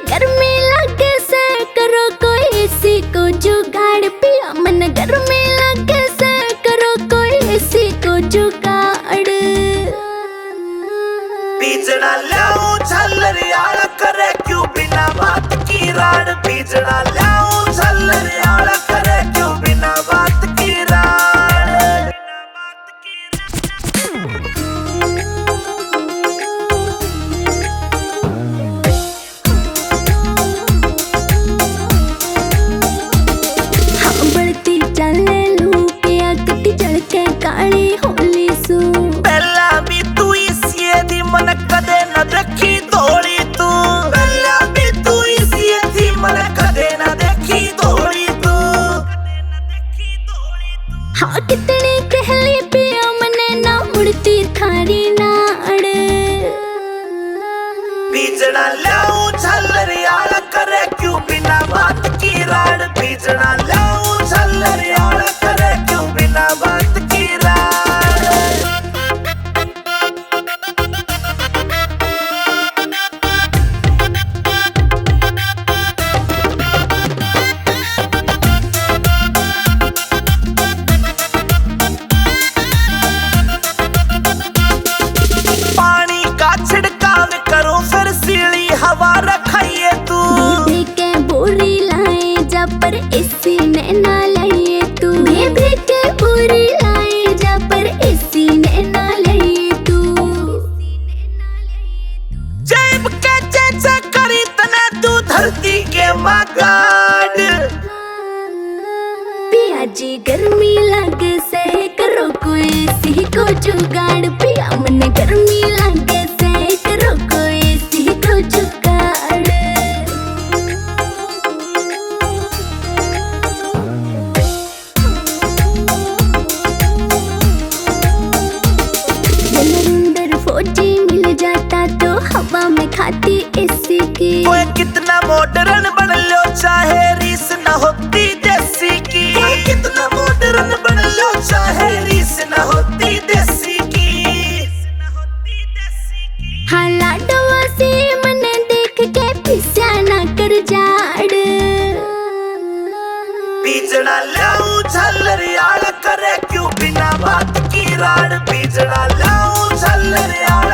गर्मी लगे से करो कोई एसी को जुगाड़ पिया मन गर्मी लगे से करो कोई एसी को जुगाड़। बीजना लाऊं झल्लरियाला करे क्यों बिना बात की राड़। बीजना लाऊं झल्लरियाला करे क्यों बिना बात की राड़। काली होली सू पहला भी तू इसी दी मन कदे न देखी थोड़ी तू। पहला भी तू इसी दी मन कदे न देखी थोड़ी तू। हाँ कितनी कहली पिया मने ना मुड़ती थारी नाड़। बीजना लाऊं झल्लरियाला करे क्यों बिना बात की राड़। बीजना लाऊं झल्लरियाला करे क्यों बिना बात की राड़। पानी का छिड़काव करो फिर सीली हवा रखाइए तू। बेबी के बोरी लाए जा पर एसी ने ना लाइए तू। बेबी के बोरी लाए जा पर एसी ने ना लाइए तू। जेब के चेचे करी तना तू धरती के मगाड़। पिया जी गर्मी लगे से करो कोई एसी को जुगाड़। पिया मन गर्मी लगे से करो कोई एसी को जुगाड़। नरेंद्र फौजी मिल जाता तो हवा में खाती एसी की। कोई कितना मॉडर्न बन लो चाहे रीस न होती देसी की। कोई कितना मॉडर्न बन लो चाहे रीस न होती देसी की। हाँ लाडवा से मन देख के पिस्या ना कर जाड़। बीजना लाऊं झल्लरियाला करे क्यों बिना बात की राड़। बीजना लाऊं झल्लरियाला